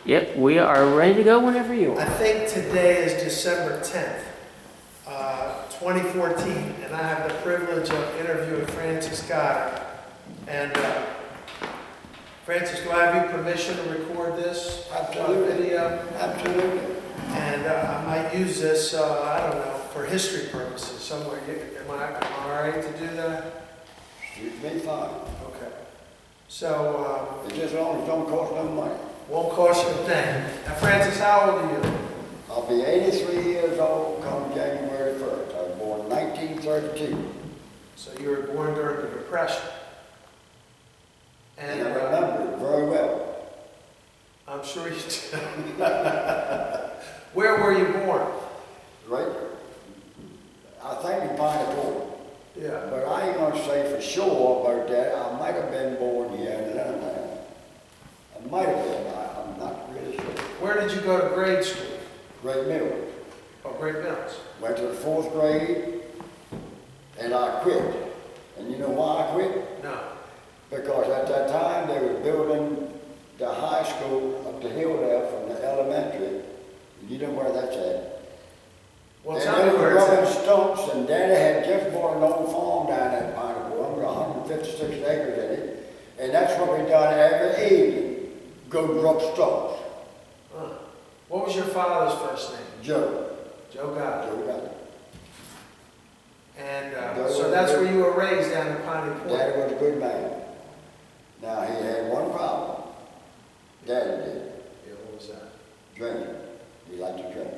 Yep, we are ready to go whenever you I are. think today is December 10th, 2014, and I have the privilege of interviewing Francis Goddard. And Francis, do I have your permission to record this? Absolutely. Video? Absolutely. And I might use this, I don't know, for history purposes somewhere. Am I all right to do that? Shoot me fine. Okay. So, It just long as it don't cost no money. won't cost you a thing. Now, Francis, how old are you? I'll be 83 years old come January 1st. I was born in 1932. So you were born during the Depression. And I remember it very well. I'm sure you do. Where were you born? Right? I think in Pineapple. Yeah. But I ain't gonna say for sure about that. I might have been born here in Atlanta. I might have been. I'm not really sure. Where did you go to grade school? Great Mill. Oh, Great Mills. Went to the 4th grade and I quit. And you know why I quit? No. Because at that time they were building the high school up the hill there from the elementary. You know where that's at. Well, And tell they me were where it's rubbing at. stumps, and Daddy had just bought an old farm down at Pineapple, with 156 acres in it. And that's what we done every evening, go rub stumps. Huh. What was your father's first name? Joe. Joe Goddard. Joe got it. And so that's where you were raised down in Piney Point. Daddy was a good man. Now he had one problem. Daddy did. Yeah, what was that? Drinking. He liked to drink.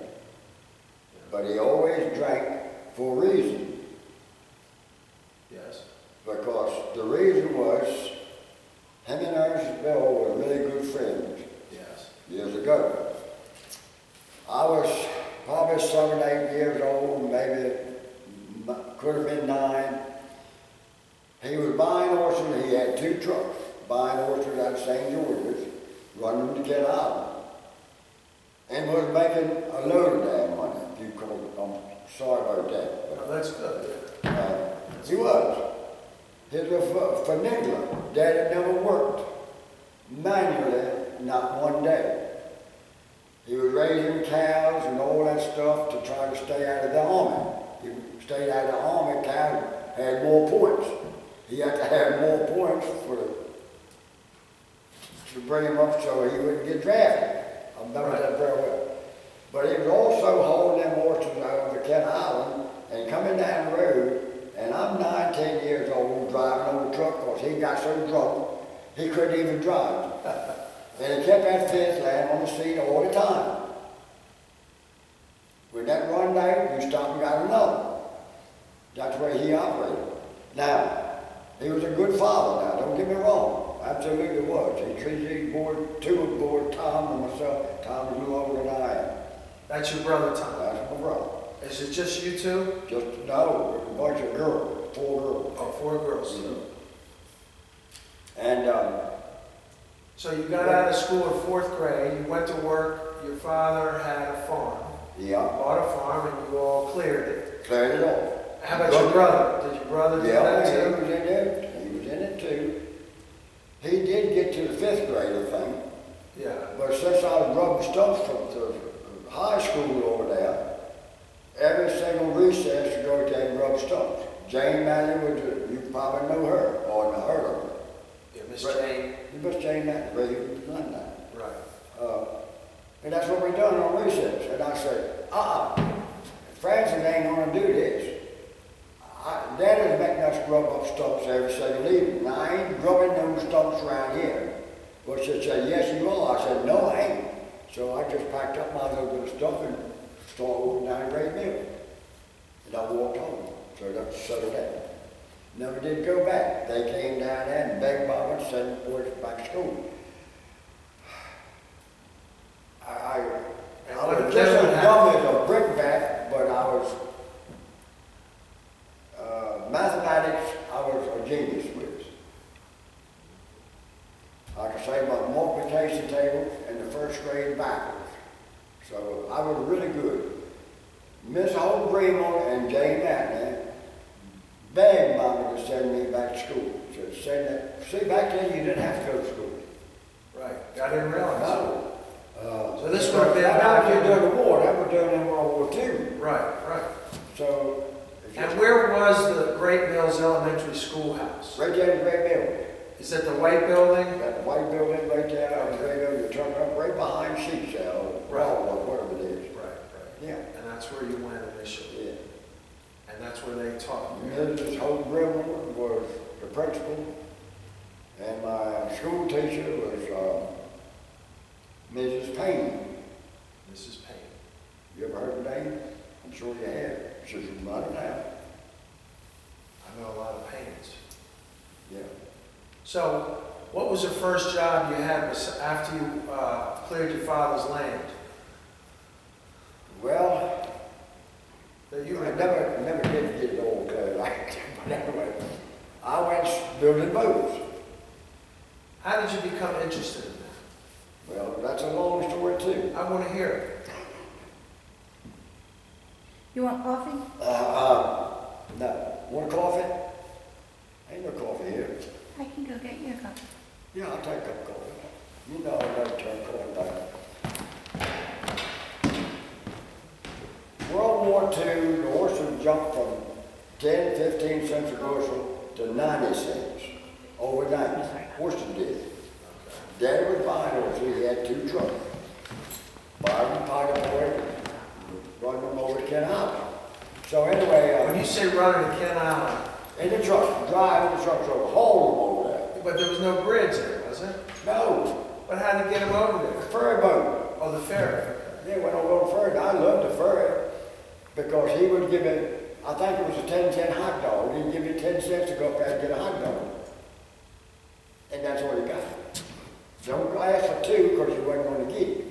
But he always drank for a reason. Yes. Because the reason was, him and Ernest Bill were really good friends Yes. years ago. I was probably 7, 8 years old, maybe could have been 9. He was buying horses. He had 2 trucks buying horses out of St. George's, running them to Kent Island, and was making a load of damn money. If you call it, I'm sorry about that. Oh, that's good. He was. He was a finagler. Dad had never worked manually, not one day. He was raising cows and all that stuff to try to stay out of the army. He stayed out of the army, cows had more points. He had to have more points to bring him up so he wouldn't get drafted. I remember that very well. But he was also holding them horses out of Kent Island and coming down the road, and I'm 9, 10 years old driving on the truck because he got so drunk he couldn't even drive. And he kept that fence laying on the seat all the time. When that run down, you stop and got another. That's the way he operated. Now, he was a good father now, don't get me wrong. Absolutely was. He treated these boys, 2 of the boys, Tom and myself. Tom was a little older than I am. That's your brother, Tom. That's my brother. Is it just you two? Just, no, a bunch of girls, 4 girls. Oh, 4 girls. And, So you got out of school in 4th grade. You went to work. Your father had a farm. yeah, Bought a farm, and you all cleared it. cleared it off. How about your brother? Did your brother do Yeah, that he too? was in it. He was in it too. He did get to the 5th grade, I think. Yeah. But since I was rubbing stumps from the high school over there, every single recess to go there and rub stumps. Jane Manley was, you probably know her, or not heard of her. Yeah, Miss Right. Jane. You must Jane Manley, right here in London. Right. And that's what we done on recess. And I said, Francis ain't gonna do this. Daddy's making us rub up stumps every single evening. Now, I ain't rubbing those stumps around here. But she said, yes, you are. I said, no, I ain't. So I just packed up my little bit of stuff and started walking down the Great Mill. And I walked home. So that's settled down. Never did go back. They came down there and begged Mama and sent the boys back to school. I was just as dumb as a brickbat, but I was, mathematics, I was a genius with. I could say my multiplication table in the 1st grade backwards. So I was really good. Miss Holt Bremer and Jane Matney begged Mama to send me back to school. Said that, see, back then you didn't have to go to school. Right. I didn't realize. No. So this would have been Not back just in- during the war, that was during World War II. Right. So. And where was the Great Mills Elementary Schoolhouse? Right there in the Great Building. Is that the white building? Got the white building right there, the Great Building, you turn up right behind Sheep Cell, Right. or whatever it is. Right. Yeah, And that's where you went initially, yeah. and that's where they taught you. Mrs. Hope Grimmer was the principal, and my school teacher was, Mrs. Payne. Mrs. Payne. You ever heard the name? I'm sure you have. She's from out of town. I know a lot of Paynes. Yeah. So, what was the first job you had after you cleared your father's land? Well, That you I remember? never did get it all cleared out, but anyway, I went building boats. How did you become interested in that? Well, that's a long story too. I want to hear it. You want coffee? No. Want a coffee? Ain't no coffee here. I can go get you a cup. Yeah, I'll take a cup of coffee. You know I never turn coffee down. World War II, the horses jumped from 10, 15 cents a bushel to 90 cents overnight. Horses did. Dad was buying horses. He had 2 trucks. Byron Potter Boy, running them over to Ken Island. So anyway, When you say running to Ken Island, in the truck, driving the trucks over, haul them over there. but there was no bridge there, was there? No, But how did you get him over the there? ferry boat. Oh, the ferry. Yeah, went on a little ferry. I loved the ferry because he would give me, I think it was a 10-cent hot dog. He'd give me 10 cents to go up there and get a hot dog. And that's what he got. Don't ask for 2 because you wasn't going to get it.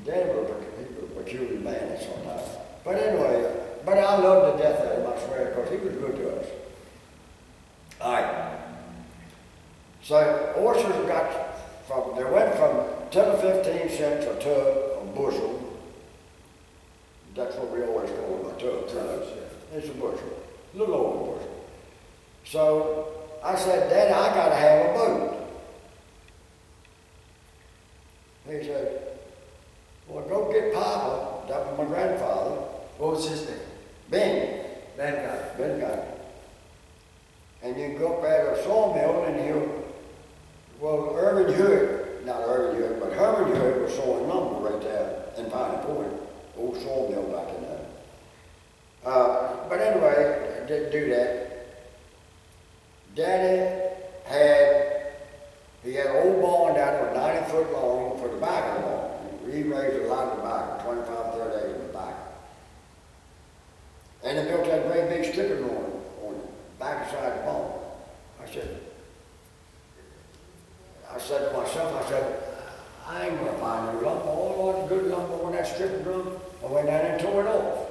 Dad was a peculiar man at some time. But anyway, but I loved the death of him, I swear, because he was good to us. All right. So horses they went from 10 or 15 cents a tub, a bushel. That's what we always call them, a tub. It's a bushel, a little over a bushel. So I said, Daddy, I gotta have a boat. He said, well, go get Papa. That was my grandfather. What was his name? Ben. Ben Goddard. Ben got it. And you can go up there to a sawmill and Irvin Hewitt, not Irvin Hewitt, but Herman Hewitt was sawing lumber right there in Piney Point, old sawmill back in there. But anyway, I didn't do that. Daddy he had an old barn down there, 90 foot long for the back of the barn. He raised a lot of tobacco, 25, 30 acres of tobacco. And they built that great big stripping room on the back side of the barn. I said to myself, I ain't gonna find no lumber. All the good lumber on that stripping room. I went down and tore it off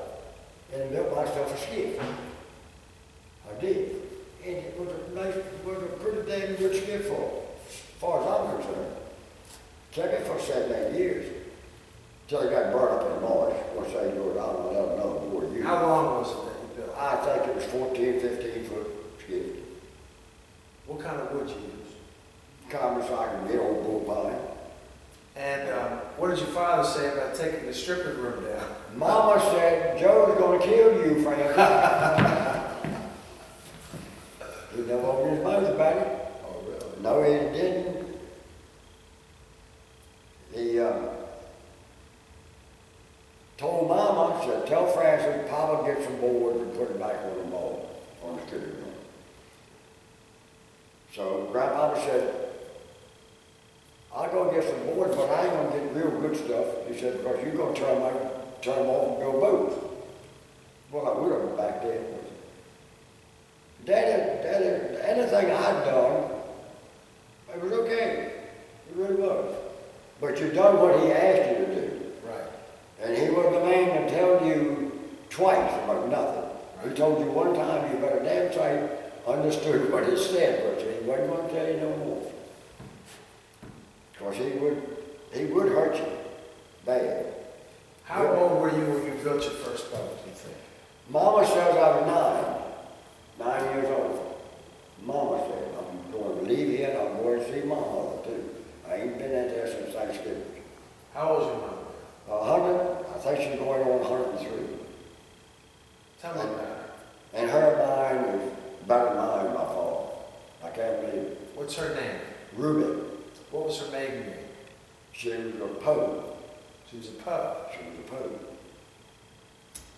and built myself a skiff. I did. And it was a pretty damn good skiff as far as I'm concerned. Kept it for 7, 8 years. Till it got burned up in the marsh. Once they do it, I don't know another 4 years. How long was it that you built? I think it was 14, 15 foot skiff. What kind of wood you use? Common so I can get old bull pine. And what did your father say about taking the stripping room down? Mama said, Joe's gonna kill you, Frank. He never opened his mouth about it. Oh, really? No, he didn't. He told Mama, said, tell Francis, Papa get some boards and put it back on the mold, on the stripping room. So Grandpapa said, I'll go get some boards, but I ain't gonna get real good stuff. He said, because you're gonna turn them off and build boats. Well, I would have back then. Daddy, anything I'd done, it was okay. It really was. But you done what he asked you to do. Right. And he was the man to tell you twice about nothing. He told you one time, you better damn sight understood what he said, but he wasn't going to tell you no more. Because he would hurt you bad. How old were you when you built your first boat, do you think? Mama says I was 9 years old. Mama said, I'm going to leave here and I'm going to see my mother too. I ain't been in there since Thanksgiving. How old's your mother? 100, I think she's going on 103. Tell me about her. And her mind is better than mine by far. I can't believe it. What's her name? Ruby, What was her maiden name? she was a pope. She was a pup. She was a pope.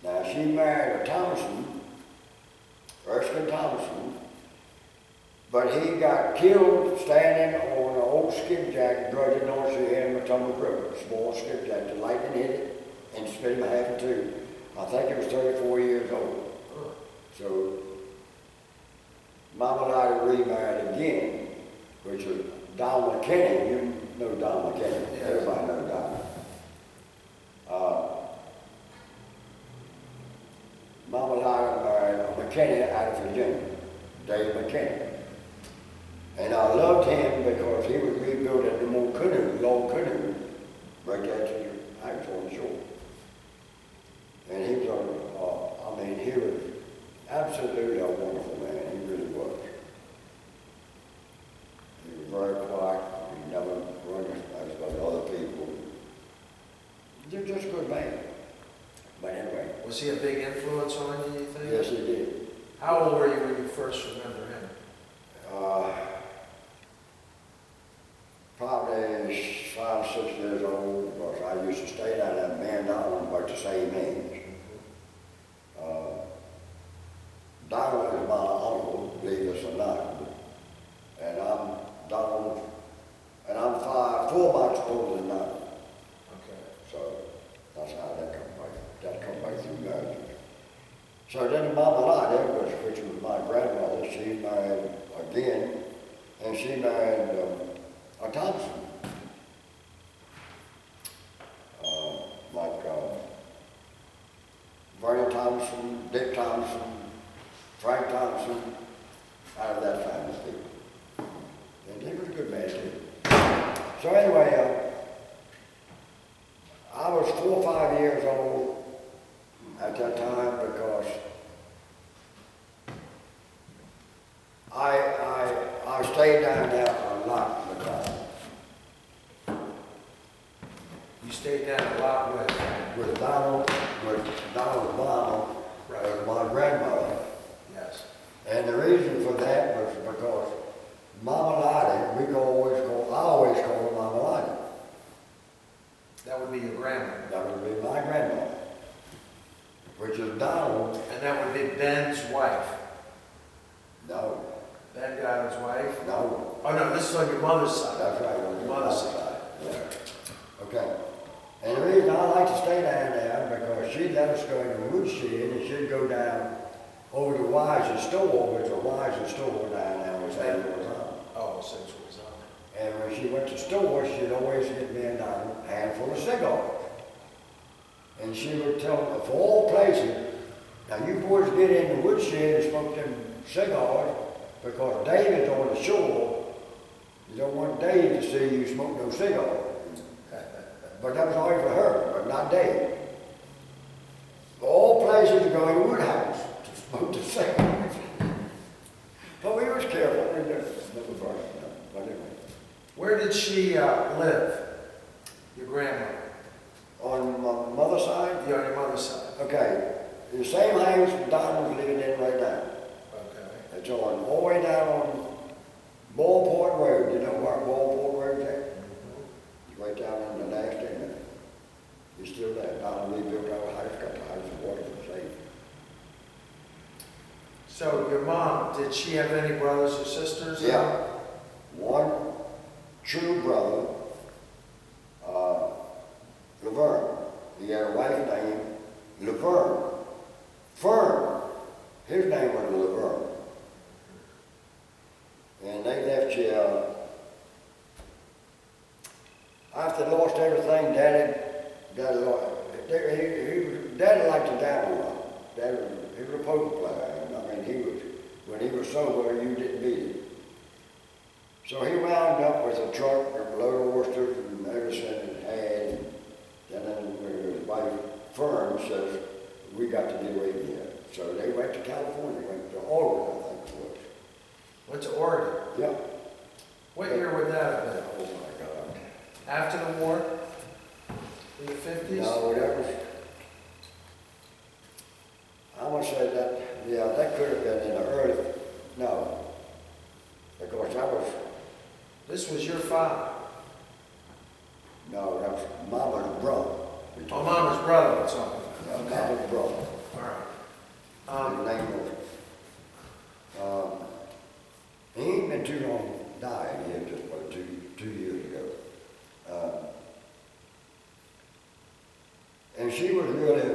Now, she married a Thomason, Erskine Thomason, but he got killed standing on an old skipjack dredging North Sea in the Potomac River, small skipjack. The lightning hit it and split him half in two. I think it was 34 years old. Huh. So, Mama Lottie remarried again, which was Don McKinney. You know Don McKinney. Yes. Everybody knows Don. Mama Lottie married a McKinney out of Virginia, Dave McKinney. And I loved him because he was rebuilding the old canoe, long canoe, right there to the house on the shore. And he was, he was absolutely a wonderful man. He really was. He was very quiet. He never run his mouth about other people. He was just a good man. But anyway. Was he a big influence on you, you think? Yes, he did. How old were you when you first remember him? Probably 5, 6 years old, because I used to stay down at Man Island about the same age. Donald is my uncle, believe this or not, and I'm Donald, and I'm 4 months older than Donald. Okay. So that's how that come by. That come by through marriage. So then Mama Lottie, which was my grandmother, she married again, and she married a Thompson. Vernon Thompson, Dick Thompson, Frank Thompson, out of that family of people. And he was a good man too. So anyway, I was 4 or 5 years old at that time because I stayed down there a lot of the time. You stayed down a lot With Donald Mama, Right. my grandmother. Yes. And the reason for that was because Mama Lottie, I always call her Mama Lottie. That would be your grandmother. That would be my grandmother, which is Donald. And that would be Ben's wife. No, Ben Goddard's wife. no, Oh no, this is on your mother's side. that's right, on Your your mother's mother's side. side. Yeah. Okay. And the reason I like to stay down there because she'd let us go in the woodshed and she'd go down over to Wise's store, which was Wise's store down there, which they was on. Oh, since it was on. And when she went to store, she'd always get me a handful of cigars. And she would tell me, of all places, now you boys get in the woodshed and smoke them cigars because David's on the shore. You don't want Dave to see you smoke no cigar. But that was always for her, but not Dave. Of all places to go in the woodhouse to smoke the cigars. But we was careful. We never burned it. But anyway. Where did she live? Your grandmother? On my mother's side? Yeah, on your mother's side. Okay. The same house Donald's living in right now. Okay. It's on all the way down on Ballport Road. You know where Ballport Road is at? It's right down on the last end. It's still there. Donald rebuilt our house, got the house and water for safe. So your mom, did she have any brothers or sisters? Yeah. One true brother, Laverne. He had a wife named Laverne. Fern. His name was Laverne. And they left here. After they lost everything, Daddy liked to gamble a lot. He was a poker player. I mean, when he was sober, you didn't beat him. So he wound up with a truck and a load of oysters and everything he had. And then when his wife, Fern, says, we got to get away from here. So they went to California, went to Oregon, I think it was. Went to Oregon. Yeah. What year would that have been? Oh my God. After the war? In the 50s? No, that was, I'm gonna say that, yeah, that could have been in the early, no. Because that was, This was your father. no, that was Mama's brother. Oh, Mama's brother, it's all. Yeah, Okay, Mama's brother. all right. His name was, he ain't been too long died, he had just about two years ago. And she was really a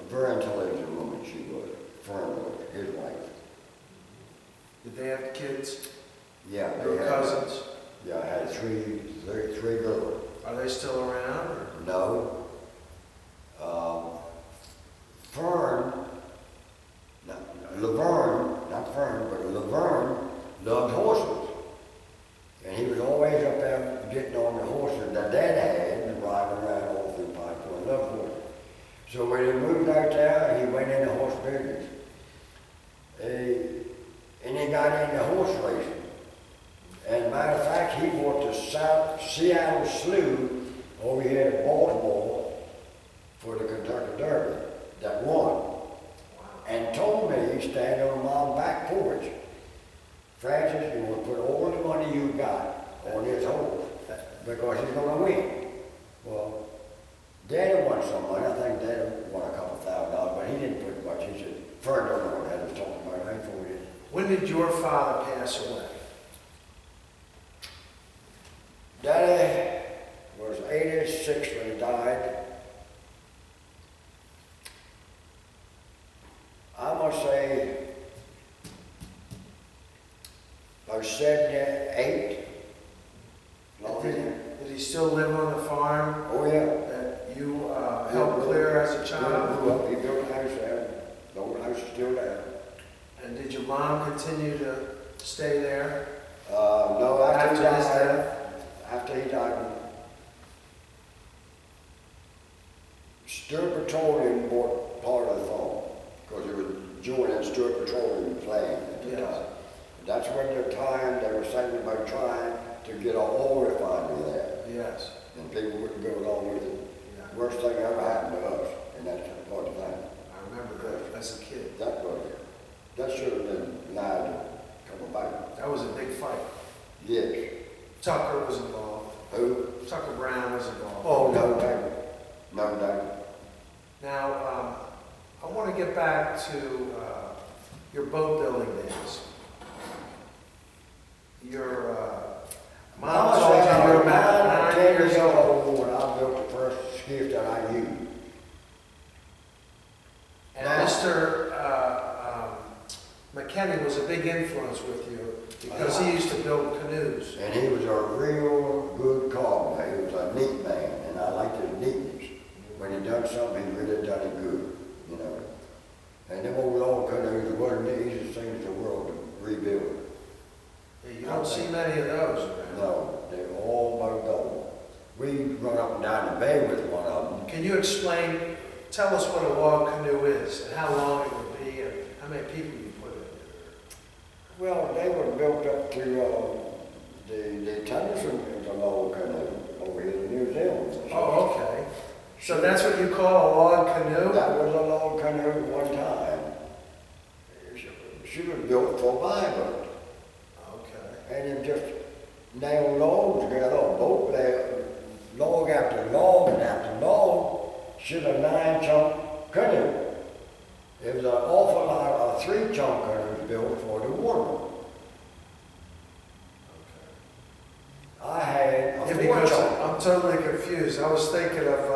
very intelligent woman, she was, Fern was, his wife. Did they have kids? Yeah, They they were had, cousins? yeah, I had three girls. Are they still around? Or? No. Fern, Laverne, not Fern, but Laverne loved horses. And he was always up there getting on the horses that Dad had and riding around all through Pikeville. He loved horses. So when he moved out there, he went into horse business. And he got into horse racing. And matter of fact, he bought the Seattle Slough over here in Baltimore for the Kentucky Derby that won. And told me, standing on Mom's back porch, Francis, you want to put all the money you got on this horse because he's going to win. Well, Daddy won some money. I think Daddy won a couple $1,000, but he didn't put much. He said, Fern don't know what that was talking about. I ain't for it. When did your father pass away? Daddy was 86 when he died. I must say, about 78. Did he still live on the farm Oh, yeah. that you helped clear as a child? Grew up, he built a house there. The old house is still there. And did your mom continue to stay there? No, after he After his died, death? after he died, Stewart Petroleum bought part of the farm because it was joining Stewart Petroleum's land at the Yes. time. That's when the time they were saying about trying to get an oil refinery there, Yes. and people wouldn't go along with it. Yeah. Worst thing ever happened to us, and that's part of that. I remember that as a kid. That should have been lied to come about. That was a big fight. Yes. Tucker was involved. Who? Tucker Brown was involved. Oh, no, no. No, no. Now, I want to get back to your boat building days. Your mom told you you were about 9 years old. When I built the first skiff that I used. And Mr. McKinney was a big influence with you because he used to build canoes. And he was a real good carpenter. He was a neat man, and I liked his neatness. When he done something, he really done it good, you know. And them old log canoes wasn't the easiest thing in the world to rebuild. Yeah, you don't see many of those around. No, they're all about gold. We run up and down the bay with one of them. Can you explain, tell us what a log canoe is and how long it would be and how many people you put in it? Well, they were built up to the Tennyson is a log canoe over here in New Zealand. Oh, okay. So that's what you call a log canoe? That was a log canoe at one time. She was built for a boat. Okay. And it just nailed logs together, boat there, log after log and after log. She's a 9-chunk canoe. There was an awful lot of 3-chunk canoes built for the water. I had a Yeah, because 4-chunk. I'm totally confused. I was thinking of,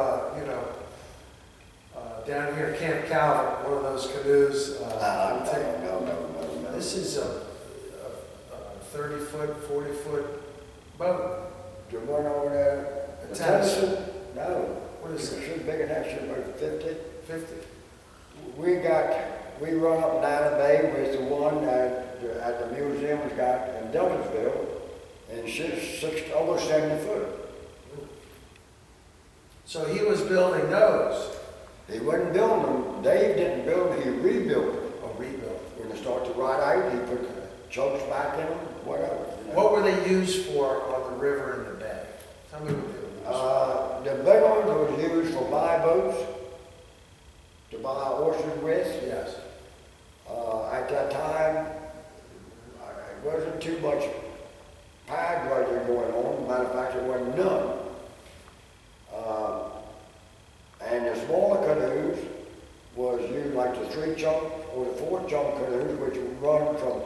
down here, Camp Calvert, one of those canoes. No. This is a 30-foot, 40-foot boat. The one over there, A the Tennyson? Tennyson? No. What is it? She's big enough, she's about 50. 50. We run up and down the bay with the one at the museum's got in Deltasville, and she's almost 70 foot. So he was building those. He wasn't building them. Dave didn't build them, he rebuilt them. Oh, rebuilt. When they start to ride out, he put chokes back in them, whatever. You know. What were they used for on the river and the bay? Tell me what they The big ones was used for buy boats, to buy horses with. Yes. At that time, it wasn't too much pad grading going on. Matter of fact, there wasn't none. And the smaller canoes was used like the 3-chunk or the 4-chunk canoes, which would run from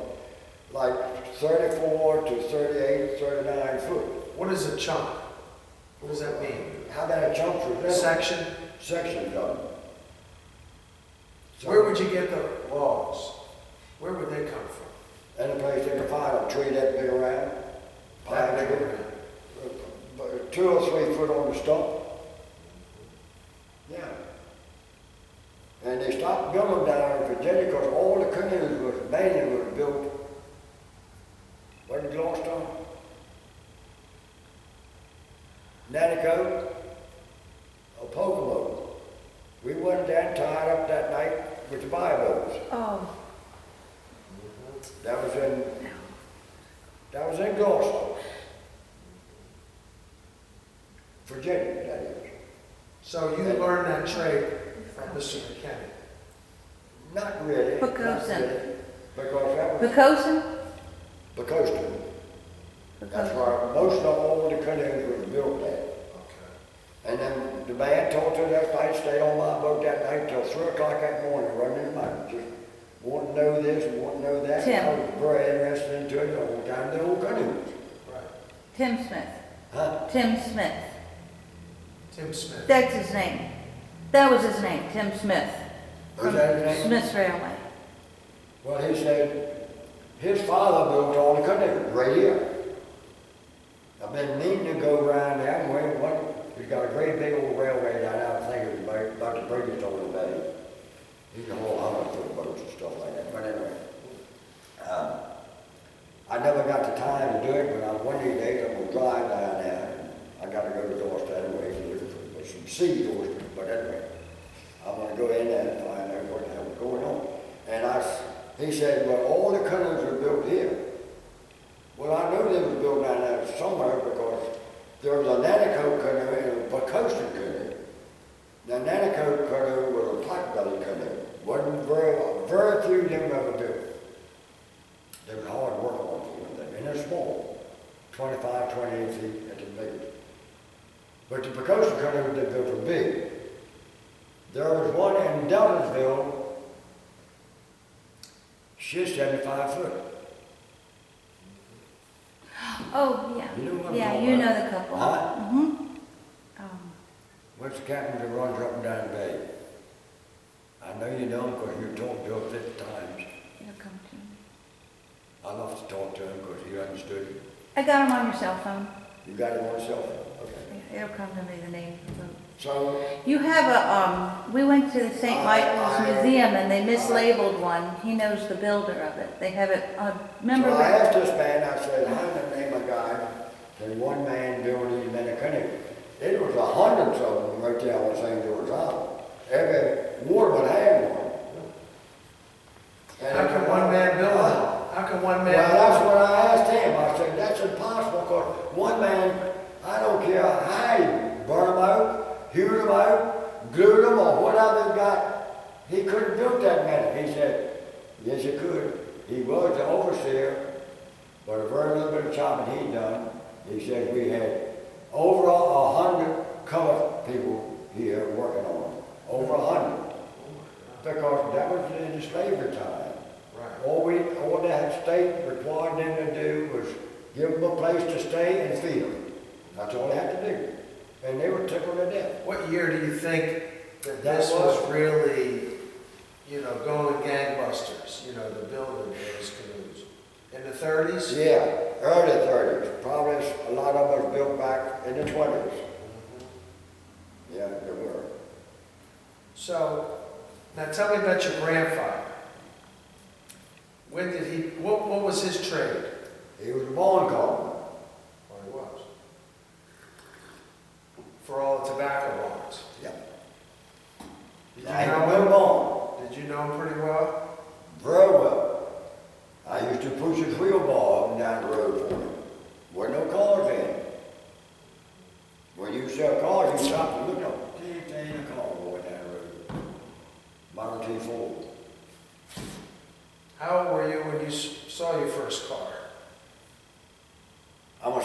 like 34 to 38, 39 foot. What is a chunk? What does that mean? How many chunks was that? Section? Sections of them. So, Where would you get the logs? Where would they come from? any place they could find a tree that big around, That pine big tree, around. 2 or 3 foot on the stump. Yeah. And they stopped building down in Virginia because all the canoes was mainly was built, wasn't Gloucester, Nanticoke, or Pocomo. We went down tied up that night with the buy boats. Oh, That was in Gloucester, Virginia, that is. So you learned that trade from Mr. McKinney? Not really. not Pocosin. really, Because that was Pocosin? Pocosin. That's where most of all the canoes was built at. Okay. And then the man talked to us that night, stayed on my boat that night till 3 o'clock that morning, running his mouth, just wanting to know this and wanting to know that. Tim. I was very interested into it the whole time, the old canoes. Right. Tim Smith. Huh? Tim Smith. Tim Smith. That's his name. That was his name, Tim Smith. Was that his name? Smith's Railway. Well, he said his father built all the canoes right here. I've been needing to go around there, and he's got a great big old railway down there, I think it was about the biggest on the bay. He can haul 100-foot boats and stuff like that, but anyway. I never got the time to do it, but one of these days I'm gonna drive down there. I gotta go to Dorset anyway, to look for some seed oysters, but anyway. I'm gonna go in there and find out what the hell was going on. And he said, well, all the canoes are built here. Well, I knew they was built down there somewhere because there was a Nanticoke canoe and a Pocosin canoe. The Nanticoke canoe was a pot-belly canoe. Wasn't very few of them ever built. They was hard work on them, and they're small, 25, 28 feet at the biggest. But the Pocosin canoe they built were big. There was one in Deltansville, she's 75 foot. Oh, yeah. You know what I'm Yeah, talking you about? know the couple. Huh? Mm-hmm. What's the captain that runs up and down the bay? I know you know him because you talked to him 50 times. It'll come to me. I love to talk to him because he understood you. I got him on your cell phone. You got him on cell phone? Okay. It'll come to me, the name of the boat. So, You have we went to the St. Michael's Museum and they mislabeled one. He knows the builder of it. They have it, remember? so I asked this man, I said, how in the name of God can one man build these many canoes? It was hundreds of them right there on St. George Island. Every waterman had one. And How can one man build it? How can one man? Well, that's what I asked him. I said, that's impossible because one man, I don't care how you burn them out, hew them out, glue them or whatever he got, he couldn't build that many. He said, yes, you could. He was the overseer, but a very little bit of chopping he'd done. He said we had over 100 colored people here working on them. Over 100. Because that was in the slavery time. Right. All that state required them to do was give them a place to stay and feed them. That's all they had to do. And they were tickled to death. What year do you think that this was really, going gangbusters, the building of those canoes? In the 30s? Yeah, early 30s. Probably a lot of them was built back in the 20s. Yeah, they were. So, now tell me about your grandfather. When did what was his trade? He was a bond company. Or he was? For all the tobacco bonds. Yeah. Did you I know went him? bond. Did you know him pretty well? Very well. I used to push his wheelbarrow up and down the road for him. Wasn't no cars in. When you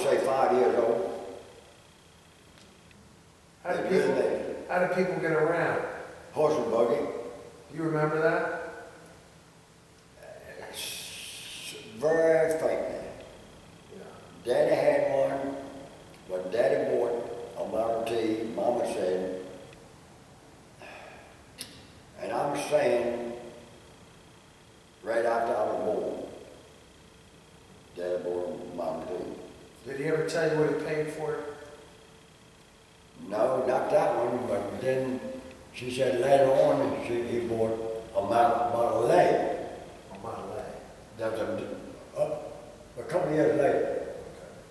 say 5 years old. How did They really people, made it. how did people get around? Horse and buggy. You remember that? Very faintly. Daddy had one, but Daddy bought a Model T, Mama said, and I'm saying, right after I was born, Daddy bought a Model T. Did he ever tell you what he paid for it? No, not that one, but then she said later on, he bought a Model A. A Model A. That was a couple of years later,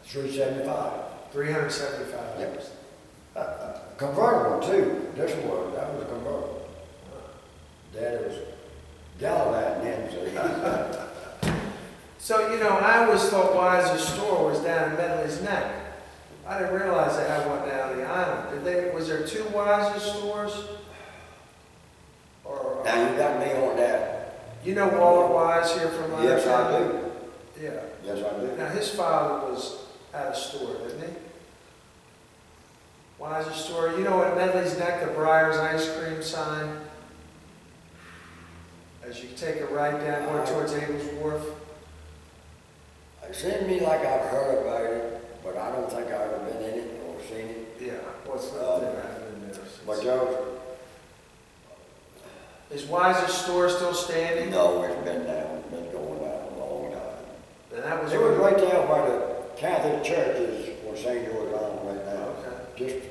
375. $375. Yep. Convertible too, that was a convertible. Dad was gallivanting then, so So, you know, I always thought Wiser's store was down in Medley's Neck. I didn't realize they had one down the island. Was there two Wiser stores? Or, now you got me on that. you know Walter Wise here from Lyon? Yes, I do. Yeah. Yes, I do. Now, his father was at a store, didn't he? Wiser store. You know at Medley's Neck, the Briar's ice cream sign? As you take a right down going towards Abel's Wharf. It seemed to me like I've heard about it, but I don't think I've ever been in it or seen it. Yeah, what's not there? I haven't been there But since. Is Wiser's store still standing? No, it's been down, it's been going down a long time. And that was It was right there where the Catholic church is, where St. George Island right now. Okay. Just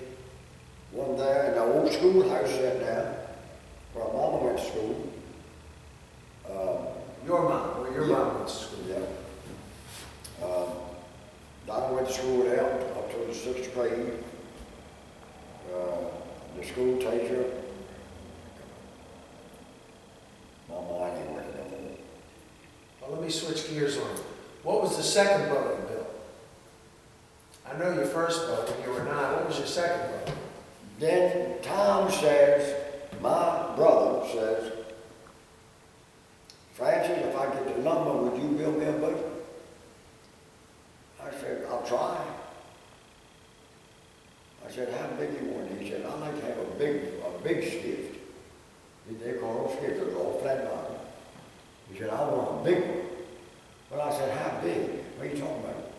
one there, and the old schoolhouse set down, where Mama went to school. Your mom, where your Yeah. mom went to school. Yeah. I went to school there up to the 6th grade. The school teacher, my mind ain't with it. Well, let me switch gears on you. What was the second boat you built? I know your first boat when you were 9. What was your second boat? Then Tom says, my brother says, Francis, if I get the lumber, would you build me a boat? I said, I'll try. I said, how big you want it? He said, I'd like to have a big skiff. They call them skiffs, they're all flat bottom. He said, I want a big one. Well, I said, how big? What are you talking about?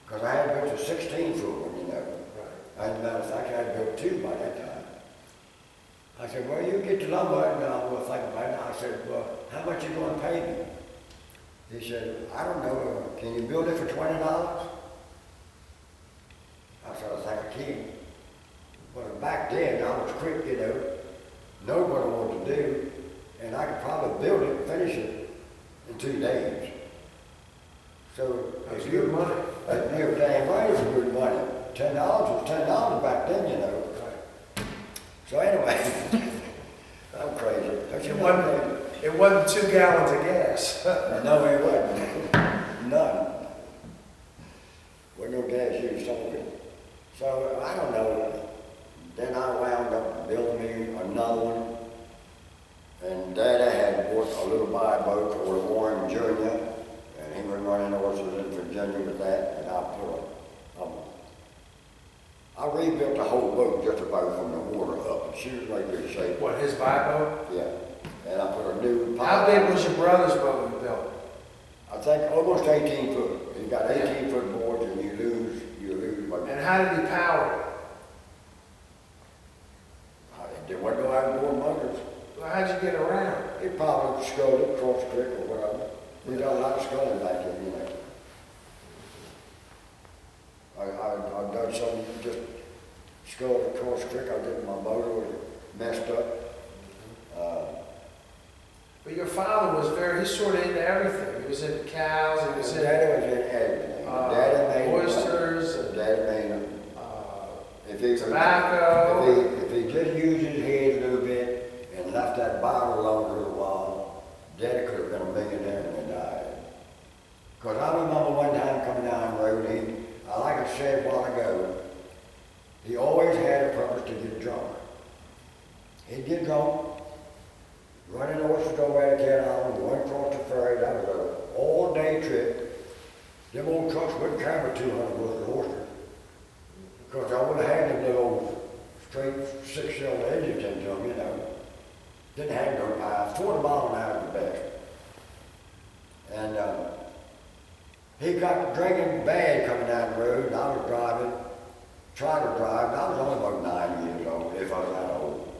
Because I had built a 16-foot one, you know. Right. As a matter of fact, I had built 2 by that time. I said, well, you get the lumber, and I'm going to think about it. I said, well, how much you going to pay me? He said, I don't know, can you build it for $20? I said, I think I can. But back then, I was quick, you know, know what I wanted to do, and I could probably build it and finish it in 2 days. So, That's if good money. You're damn right, it was good money. $10 was $10 back then, you know. Right. So anyway, I'm crazy. Don't you It know wasn't, I'm crazy? it wasn't 2 gallons of gas. No, it wasn't. None. Wasn't no gas used on it. So I don't know. Then I wound up building me another one. And Daddy had bought a little by boat called Warren Jr. And he was running horses in Virginia with that. And I rebuilt the whole boat just about from the water up. And she was in very good shape. What, his buy boat? Yeah. And I put a new How big was your brother's boat you built? I think almost 18 foot. You got 18 foot boards and you lose. And how did he power it? There wasn't no outboard motors. Well, how'd you get around? It probably sculled it across the creek or whatever. We done a lot of sculling back then, you know. I done some, just sculled across the creek. I did my motor was messed up. But your father was he's sort of into everything. He was into cows, he was into Daddy was in everything. Daddy made oysters, and, Daddy made them. If he, tobacco. If he just used his head a little bit and left that bottle alone for a while, Daddy could have been a millionaire and died. Because I remember one time coming down the road, like I said a while ago, he always had a purpose to get drunk. He'd get drunk, run in the horses over at Cat Island, run across the ferry. That was an all-day trip. Them old trucks wouldn't carry 200 bushel of oyster. Because I would have had them little straight 6-cylinder engines in them, you know. Didn't have no power, 40 miles an hour at the best. And he got drinking bad coming down the road, and I was driving, trying to drive, and I was only about 9 years old, if I was that old.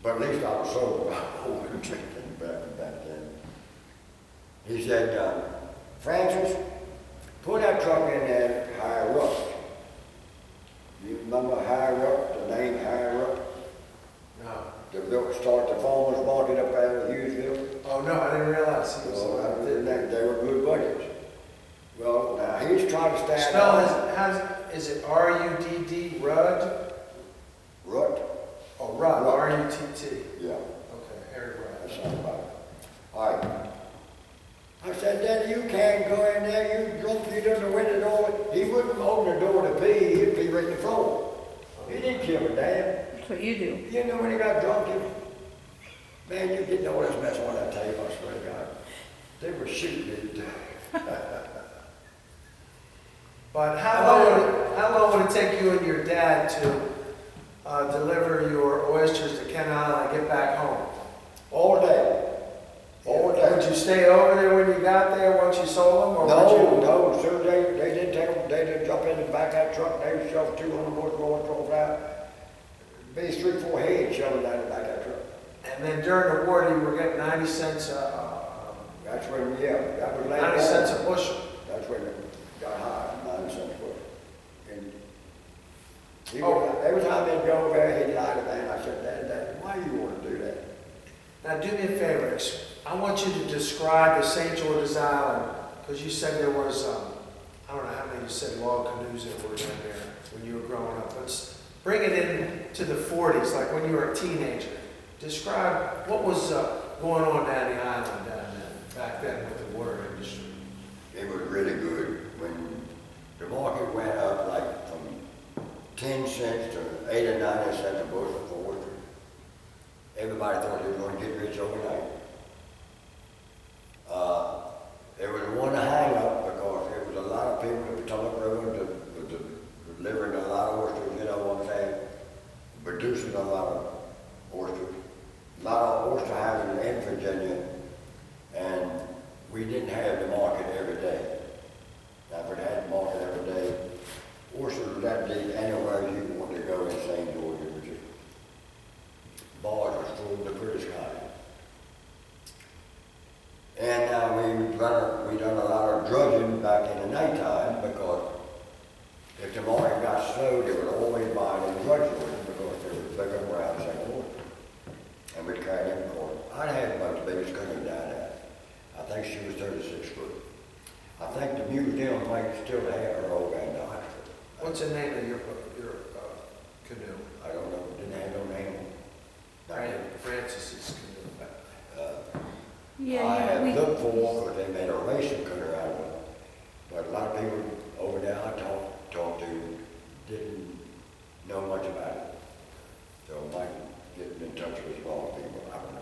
But at least I was sober, I wasn't drinking back then. He said, Francis, put that truck in there, higher up. You remember higher up, the name higher up? No. The farmers market up there in Hughesville? Oh, no, I didn't realize he was. Well, they were good buddies. Well, now he's trying to stand Spell out. is it R-U-D-D, Rudd? Rut? Oh, Rudd, Rudd. R-U-T-T. Yeah, Okay, Harry that Rudd. sounds about it. All right. I said, Daddy, you can't go in there, you drunk, you don't know when the door. He wouldn't open the door to pee, he'd pee right in the floor. He didn't give a damn. That's what you do. You know when he got drunk, man, you didn't know what was messing on that tape, I swear to God. They were shooting me. But how long would it take you and your dad to deliver your oysters to Ken Island and get back home? All day. All day. Would you stay over there when you got there once you sold them? Or would you? No, as soon as they didn't take them, they didn't jump in the back of that truck, they would shove 200 bushel drove out. Be 3-4 heads shoving down the back of that truck. And then during the war, you were getting 90 cents That's when, yeah, that was later 90 on. cents a bushel. That's when it got high, 90 cents a bushel. And he Oh. would, every time they'd go over there, he'd lie to me, and I said, Dad, why you want to do that? Now do me a favor, I want you to describe the St. George's Island, because you said there was, I don't know how many you said log canoes that were in there when you were growing up. Let's bring it in to the 40s, like when you were a teenager. Describe what was going on down the island back then with the water industry. It was really good. When the market went up like from 10 cents to 80 or 90 cents a bushel for oyster, everybody thought they were going to get rich overnight. There was one hang up because there was a lot of people that were Potomac River that delivering a lot of oysters, you know what I'm saying, producing a lot of oysters. A lot of oyster houses in Virginia, and we didn't have the market every day. Now, if we had the market every day, oysters were that deep anywhere you wanted to go in St. George, it was just, bars were full of the British kind. And we done a lot of drudging back in the nighttime because if the market got slow, they would always buy them drudge oysters because they were bigger around St. George. And we'd carry them for I had about the biggest canoe down there. I think she was 36 foot. I think the museum might still have her old Van Dyke. What's the name of your canoe? I don't know, didn't have no name. Francis's canoe. I Yeah, had we, looked for one because they made a racing canoe out of it. But a lot of people over there I talked to didn't know much about it. So I might get in touch with small people, I don't know.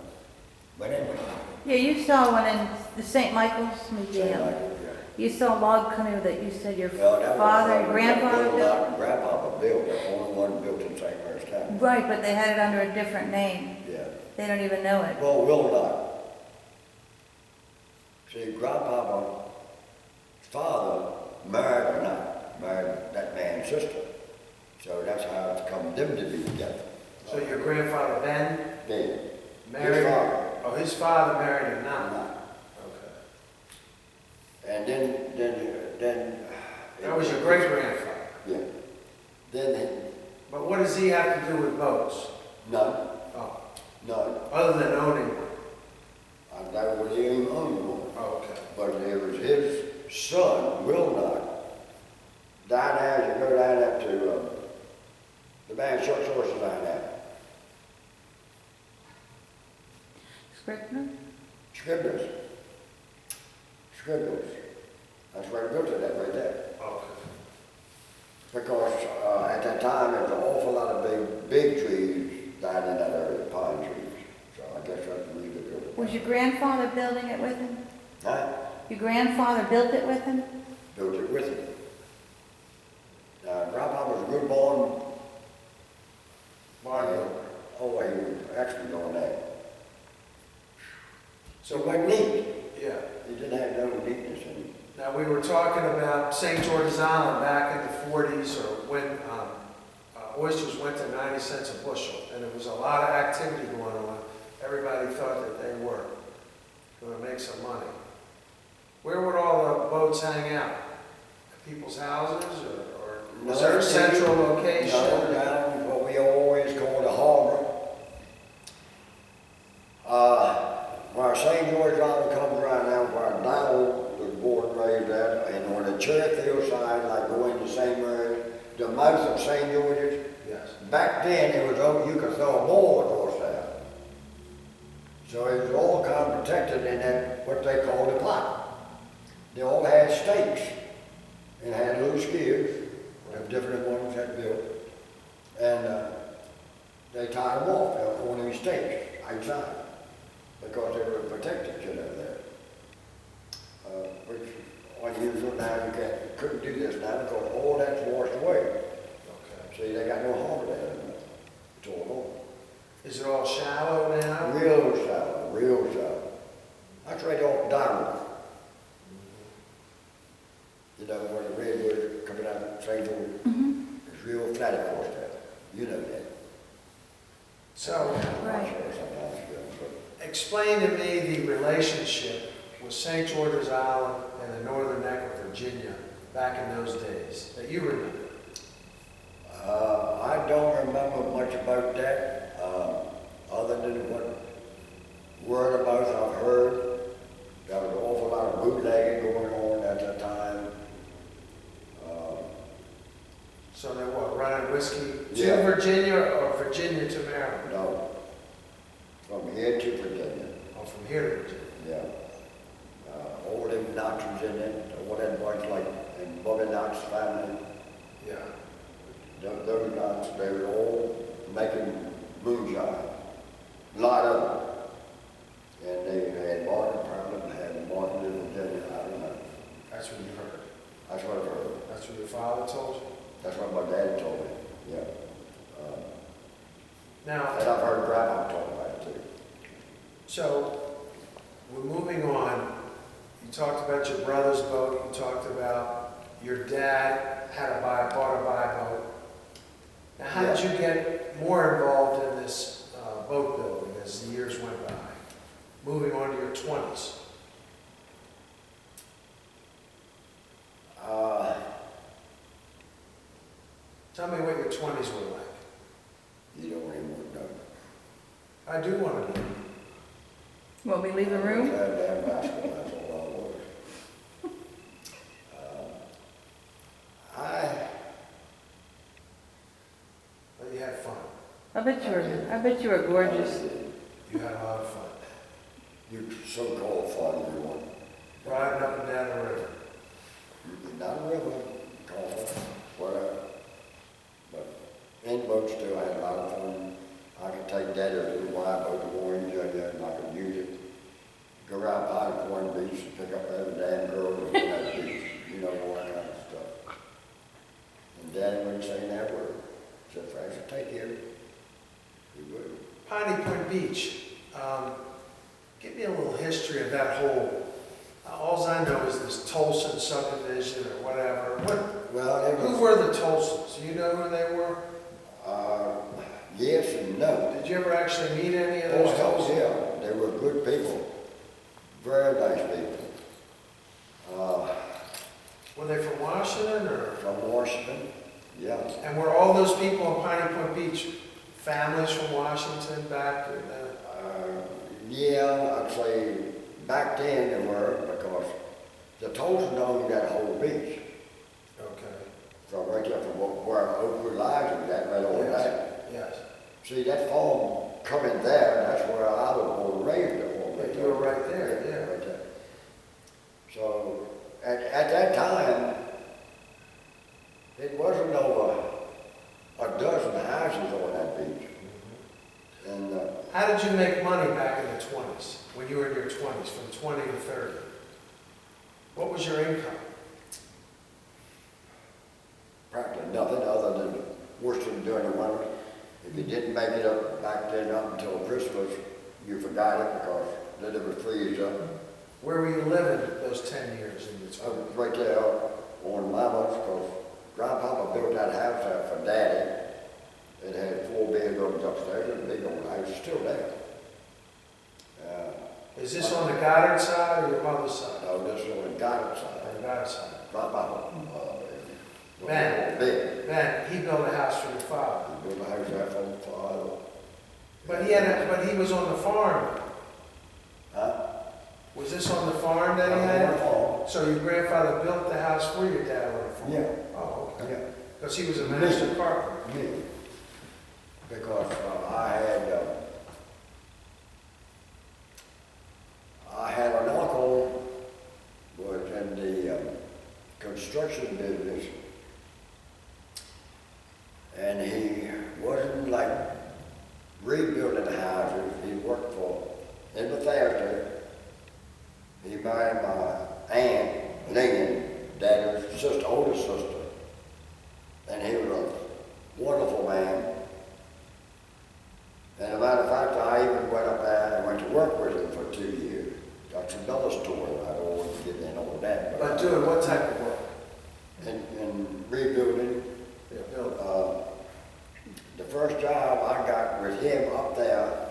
But anyway. yeah, you saw one in the St. Michael's St. Museum. Michael, yeah. You saw a log canoe that you said your Well, that was father one and grandfather that built? Grandpapa built, the only one built in St. Mary's County. Right, but they had it under a different name. Yeah. They don't even know it. Well, will not. See, Grandpapa's father married that man's sister. So that's how it's come them to be together. So your grandfather Ben Then, married? his father. Oh, his father married him now? Not. Okay. And then. That was your great-grandfather? Yeah. Then, But what does he have to do with boats? none, Oh, none. other than owning one? I never would even own one. Oh, okay. But it was his son, Will not, down there as you go down up to the man Chuck's horses down there. Scrivener? Scribner's. That's where he built it at right there. Okay. Because at that time there was an awful lot of big trees down in that area, pine trees. So I guess that's the reason they built it. Was your grandfather building it with him? Huh? Your grandfather built it with him? built it with him. Grandpa was a good boy. Oh, he was actually doing that. So it wasn't neat. Yeah. He didn't have no neatness in him. Now, we were talking about St. George's Island back in the 40s, or when oysters went to 90 cents a bushel, and there was a lot of activity going on. Everybody thought that they were going to make some money. Where would all the boats hang out? At people's houses, or was there a central location? No, down what we always call the harbor. Where St. George's Island comes around now, where Donald was born and raised at, and on the Cherokee side, like going to St. Mary's, the mouth of St. George's, Yes. back then it was over, you could throw a ball across that. So it was all kind of protected in that, what they called a pot. They all had stakes and had little skids, of different ones had built, and they tied them off on these stakes outside because they were protected, you know, there. Which, unusual now, couldn't do this now because all that's washed away. Okay. See, they got no harbor there anymore. It's all gone. Is it all shallow now? Real shallow, real shallow. That's right off Diamond. You know, where the redwood coming out of St. George, Mm-hmm. it's real flat across there. You know that. So, Right. Sometimes, explain to me the relationship with St. George's Island and the northern neck of Virginia back in those days that you remember. I don't remember much about that, other than what word of mouth I've heard. There was an awful lot of bootlegging going on at that time. So they what, running whiskey to Yeah. Virginia or Virginia to Maryland? No, from here to Virginia, Oh, from here to Virginia. yeah. All them Knox was in it, all that bunch like, and Bobby Knox family. Yeah. Those guys, they were all making moonshine, a lot of them. And they had Martin Perlin, had Martin in Virginia, I don't know. That's what you heard. That's what I've heard. That's what your father told you? That's what my dad told me, yeah. Now, And I've heard Grandma talk about it too. so we're moving on. You talked about your brother's boat. You talked about your dad bought a buy boat. Now, how did you get more involved in this boat building as the years went by? Moving on to your 20s. Tell me what your 20s were like. You don't even want to know. I do want to know. Will we leave the room? Damn basketball, that's all I was. Well, you had fun. I bet you were gorgeous. You had a lot of fun. You so-called fun, you want. Riding up and down the river. Not a river, call it, whatever. But in boats too, I had a lot of fun. I could take Daddy a little wide boat to Warren, Junior, and I could use it. Go around Pine Point Beach and pick up every damn girl on that beach, you know, all that kind of stuff. And Daddy wouldn't say that word. Said, Francis, take care. He would. Piney Point Beach. Give me a little history of that whole. All I know is this Tolson subdivision or whatever. Well, it Who was, were the Tolsons? Do you know who they were? yes and no. Did you ever actually meet any of those Oh, Tolsons? yeah, they were good people. Very nice people. Were they from Washington or? From Washington, yeah. And were all those people on Piney Point Beach families from Washington back in the? Yeah, I'd say back then they were, because the Tolson owned that whole beach. Okay. From right there from where Oakwood Lies was at, right over there. Yes. See, that farm coming there, that's where I was born and raised at home. You were right there, yeah. Right there. So, at that time, it wasn't over a dozen houses on that beach. And How did you make money back in the 20s, when you were in your 20s, from 20 to 30? What was your income? Practically nothing other than working during the winter. If you didn't make it up back then up until Christmas, you forgot it because then it would freeze up. Where were you living those 10 years in the Right there on Mama's, because Grandpapa built that house out for Daddy. It had 4 bedrooms upstairs and a big old house, it's still there. Is this on the Goddard side or your mother's side? No, this is on the Goddard side. On the Goddard side. Grandpapa, Man. big. Man, he built a house for your father. He built a house out for my father. But he was on the farm. Huh? Was this on the farm that he had? So your grandfather built the house for your dad on the farm? Yeah. Oh, okay. Yeah. Because he was a master carpenter. Me. Because I had an uncle was in the construction business, and he wasn't like rebuilding houses. He worked for in Bethesda. He married my aunt Lynn, Dad's sister, older sister, and he was a wonderful man. And as a matter of fact, I even went up there and went to work with him for 2 years. That's another story. I don't want to get in on that. But doing what type of work? In rebuilding. Yeah, building. The first job I got with him up there,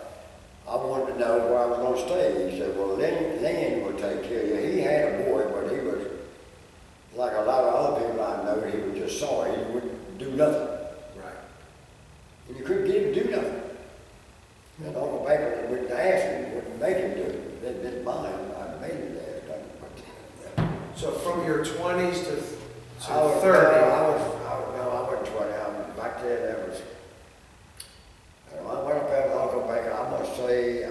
I wanted to know where I was going to stay. He said, well, Lynn would take care of you. He had a boy, but he was, like a lot of other people I know, he was just sorry. He wouldn't do nothing. Right. And you couldn't get him to do nothing. And Uncle Baker wouldn't ask him, wouldn't make him do it. They didn't mind. I made him there. So from your 20s to I was 30? I wasn't 20. Back then, that was. When I went up there with Uncle Baker, I must say I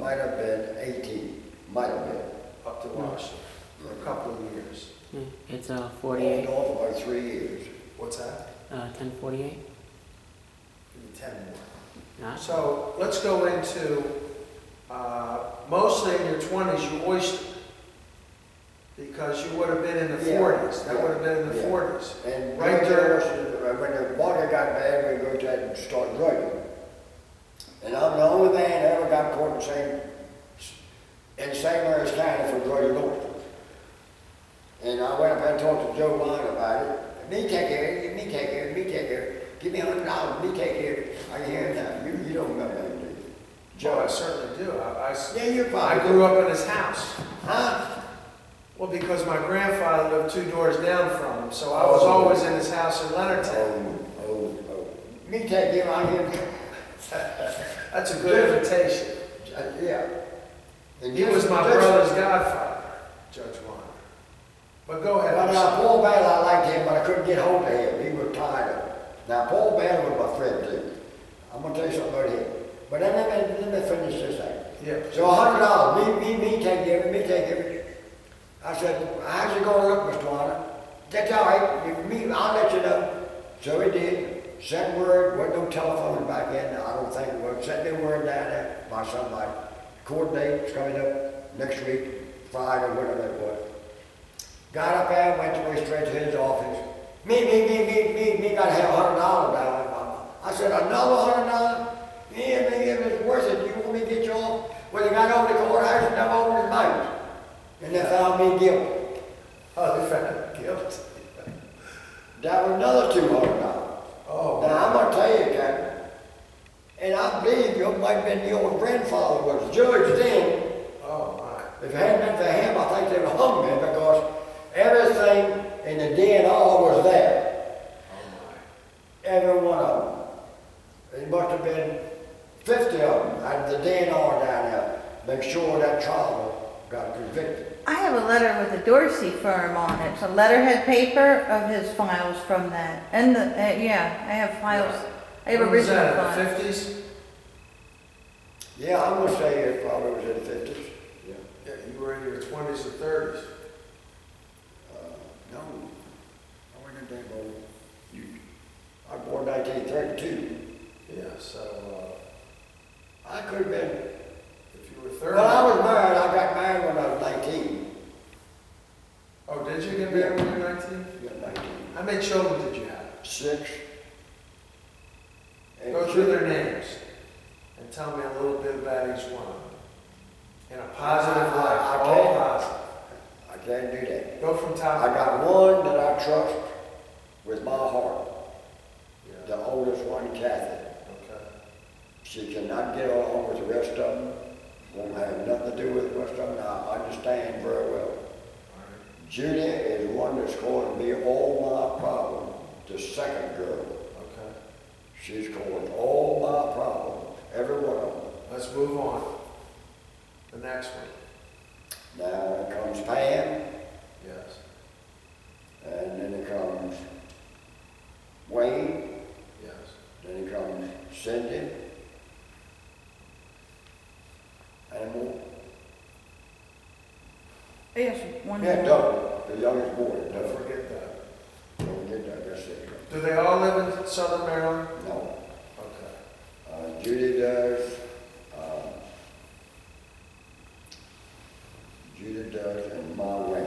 might have been 18. Might have been. Up to Washington for a couple of years. It's 48, North about 3 years. What's that? 1048. Give me 10 more. Nah. So let's go into, mostly in your 20s, you oystered. Because you would have been in the 40s. That would have been in the 40s. And Right there. when the water got bad, we go to that and start drugging. And I'm the only man that ever got caught in St. Mary's County for drugging oysters. And I went up and talked to Joe Line about it. Me take care of it, me take care of it, me take care of it. Give me $100, me take care of it. I can hear him now. You don't remember him, do you? Joe, I certainly do. Yeah, you're I fine. grew up in his house. Huh? Well, because my grandfather lived 2 doors down from him, so I was always in his house in Leonardtown. Oh. Me take care of him. That's a good invitation. Yeah. And He was my brother's godfather, Judge Warner. But go ahead. Well, I'm now, sorry. Paul Bell, I liked him, but I couldn't get hold of him. He was tired of it. Now, Paul Bell was my friend, too. I'm going to tell you something about him. But then let me finish this thing. Yeah. So $100, me take care of it, me take care of it. I said, how's it going to look, Mr. Warner? That's all right, I'll let you know. So he did. Sent word, wasn't no telephone back then, I don't think it was. Sent me word down there by somebody. Court date's coming up next week, Friday, whatever it was. Got up there, went to straight to his office. Me, got to have $100 down. I said, another $100? Yeah, maybe if it's worth it, you want me to get you off? Well, they got over the courthouse and never over his mouth. And they found me guilty. Oh, they found him guilty. That was another $200. Oh. Now, I'm going to tell you, Captain, and I believe you might have been your grandfather was judge then. Oh, my. If it hadn't been for him, I think they would have hung me because everything in the DNA was there. Oh, my. Every one of them. It must have been 50 of them had the DNA down there. Make sure that trial got convicted. I have a letter with the Dorsey firm on it. It's a letterhead paper of his files from that. And yeah, I have files. I have When was original that, in files. the 50s? Yeah, I'm going to say it probably was in the 50s. Yeah. Yeah, you were in your 20s or 30s. No, I wasn't that old. I was born 1932. Yeah, so I could have been. if you were 30. Well, I was married. I got married when I was 19. married when you were 19? Yeah, 19. How many children did you have? 6. And Go through their names and tell me a little bit about each one of them. In a positive light, I all can't. positive. I can't do that. Go from top I to got bottom. one that I trust with my heart. Yeah, The oldest one, Kathy. okay. She cannot get along with the rest of them. Won't have nothing to do with the rest of them. I understand very well. All right, Judy is one that's caused me all my problems. The second girl. okay. She's caused all my problems. Every one of them. Let's move on. The next one. Now comes Pam, Yes, and then it comes Wayne, yes. then it comes Cindy, and more. Yes, one Yeah, more. Doug, the youngest boy. Don't Doug. forget that. Don't get that, that's it. Do they all live in Southern Maryland? No. Okay. Judy does, Judy does, and Ma Wayne.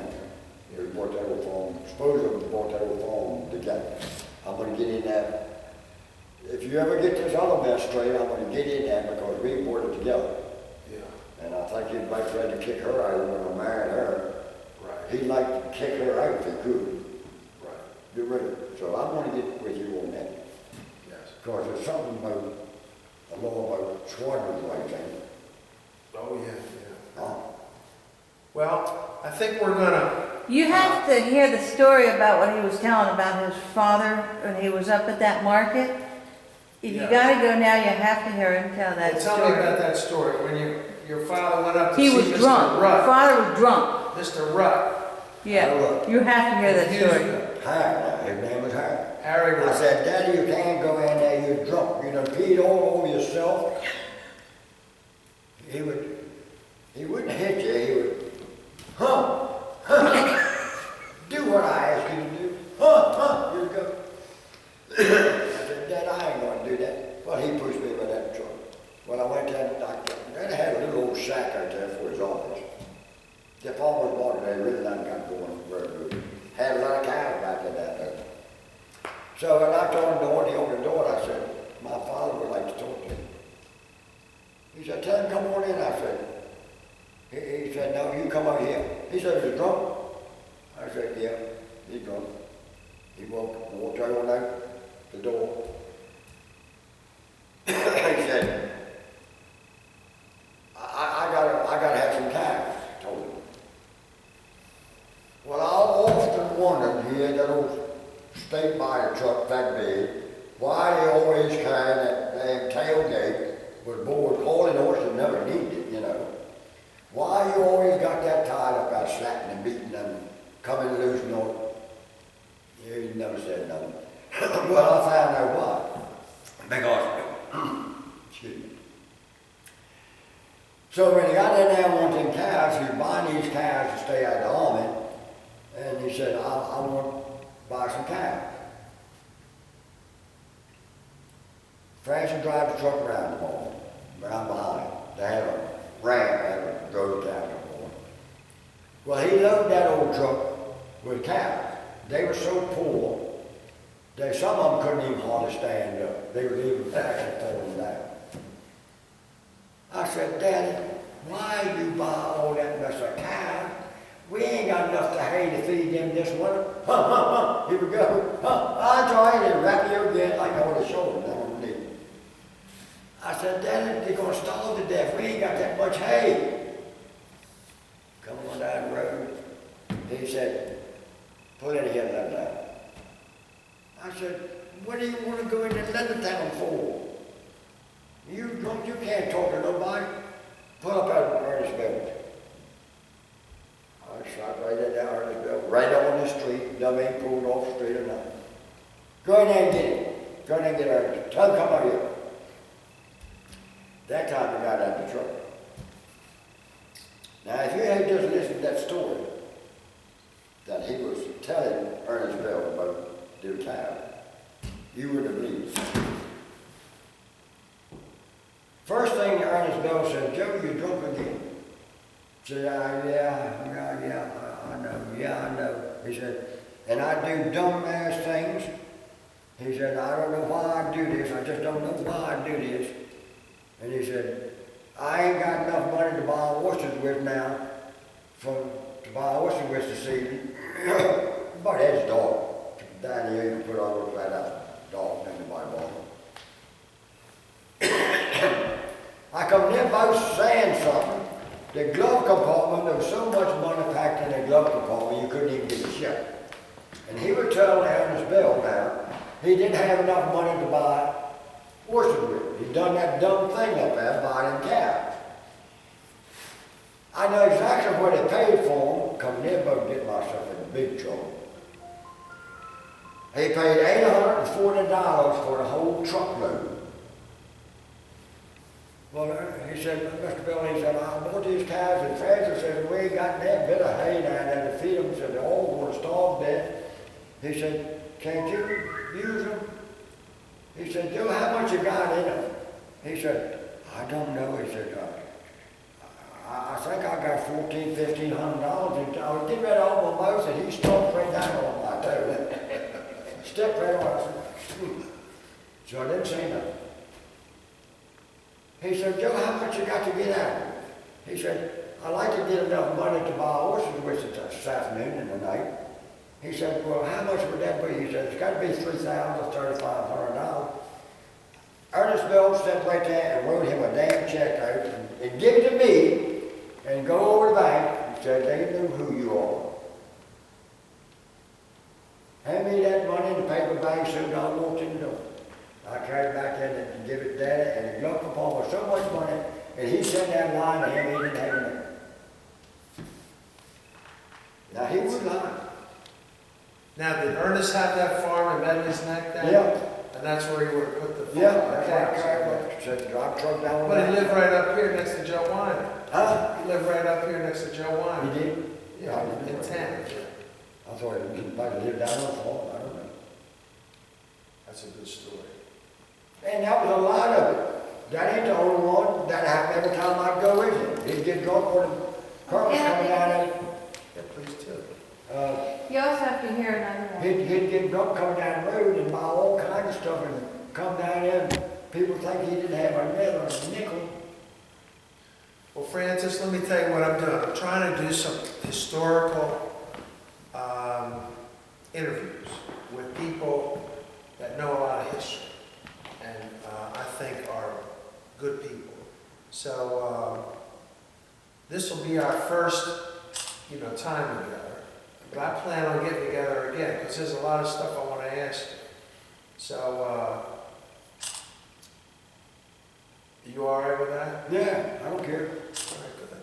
We bought that old farm, supposedly we bought that old farm together. I'm gonna get in that. If you ever get this other mess straight, I'm gonna get in that because we bought it together. Yeah, And I think he'd like ready to kick her out when I married her. right, He'd like to kick her out if he could. right, Get rid of her. So I'm gonna get with you on that. yes. Because there's something about, a law about squatters' rights, ain't it? Oh, yeah, yeah. Huh? Well, I think we're gonna, You have to hear the story about what he was telling about his father when he was up at that market. If you Yeah. gotta go now, you have to hear him tell that tell me about story. that story, when your father went up to He see was Mr. drunk. Your Rutt. father was drunk. Mr. Rutt. Yeah, you have to hear that in story. Houston. Harry, his name was Harry. Harry I Rutt. said, Daddy, you can't go in there, you're drunk. You done peed all over yourself. He wouldn't hit you, he would, do what I ask you to do. You'd go. I said, Dad, I ain't gonna do that. Well, he pushed me with that truck. Well, I went to that doctor. Dad had a little old shack out there for his office. The farmer's market, they really not got going very good. Had a lot of cows back in that there. So I knocked on the door, and he opened the door, and I said, my father would like to talk to you. He said, tell him come on in, I said. He said, no, you come over here. He said, is he drunk? I said, yeah, he's drunk. He walked right on out the door. He said, I gotta have some cash, I told him. Well, I often wondered, he had that old state buyer truck that big, why he always carried that damn tailgate with board hauling horses never needed it, you know. Why you always got that tied up out slapping and beating them, coming loose and all. You never said nothing. Well, I found out why. Because, excuse me. So when he got in there wanting them cows, he was buying these cows to stay out of the army, and he said, I want to buy some cows. Francis drive the truck around the morning, around behind. They had a ramp that drove the cows in the morning. Well, he loaded that old truck with cows. They were so poor, some of them couldn't even hardly stand up. They were even back and falling down. I said, Daddy, why you buy all that mess of cows? We ain't got enough to hay to feed them this winter. Here we go. I joined and wrap you again like on the shoulder down on the knee. I said, Daddy, they're gonna starve to death. We ain't got that much hay. Come on down the road. He said, pull in here and let down. I said, what do you want to go in and let it down for? You drunk, you can't talk to nobody. Pull up out of Ernest building. I shot right in that Ernest building, right on the street. Dumb ain't pulled off the street or nothing. Go in there and get him. Go in there and get Ernest. Tell him come out here. That time we got out of the truck. Now, if you had just listened to that story that he was telling Ernest Bell about the cow, you wouldn't have believed it. First thing Ernest Bell said, Joe, you drunk again. Said, yeah, I know, I know. He said, and I do dumb ass things. He said, I don't know why I do this. I just don't know why I do this. And he said, I ain't got enough money to buy oysters with now, to buy oysters with this evening. But that's dog. Down here, you put all those flat out dog in the Bible. I come near about saying something. The glove compartment, there was so much money packed in the glove compartment, you couldn't even get it shut. And he would tell down his bill now, he didn't have enough money to buy oysters with. He'd done that dumb thing up there, buying calves. I know exactly what they paid for them, come near about getting myself in big trouble. He paid $840 for the whole truckload. Well, he said, Mr. Bill, he said, I bought these cows, and Francis said, we ain't got that bit of hay down there to feed them. He said, they're all going to starve to death. He said, can't you use them? He said, Joe, how much you got in them? He said, I don't know. He said, I think I got $1,400, $1,500. I was getting ready to open my mouth, and he stomped right down on my toe. Stepped right on. I said, so I didn't say nothing. He said, Joe, how much you got to get out of it? He said, I'd like to get enough money to buy horses with it this afternoon and tonight. He said, well, how much would that be? He said, it's got to be $3,000 or $3,500. Ernest Bill sat right there and wrote him a damn check out and give it to me and go over to the bank. He said, they know who you are. Hand me that money in the paper bag soon as I walked in the door. I carried it back in and give it to Daddy, and the glove compartment was so much money, and he sat there lying to him, he didn't have enough. Now he was lying. Now, did Ernest have that farm in Medley's Neck then? Yeah. And that's where he would have put the farm? Yeah, that's why I carried it. Said, drive truck down. But he lived right up here next to Joe Weiner. Huh? He lived right up here next to Joe Weiner. He did? Yeah, in town. I thought he was getting back to live down on the farm, I don't know. That's a good story. And that was a lot of it. That ain't the only one. That happened every time I'd go with him. He'd get drunk when the car was coming down there. Yeah, please too. You also have to hear another one. He'd get drunk coming down the road and buy all kinds of stuff and come down there and people think he didn't have another nickel. Well, Francis, let me tell you what I'm doing. I'm trying to do some historical interviews with people that know a lot of history and I think are good people. So this will be our first, time together. But I plan on getting together again because there's a lot of stuff I want to ask you. So, you all right with that? Yeah, I don't care. All right, good.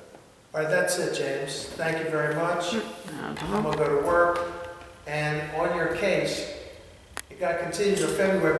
All right, that's it, James. Thank you very much. I'm going to go to work. And on your case, it got continued to February.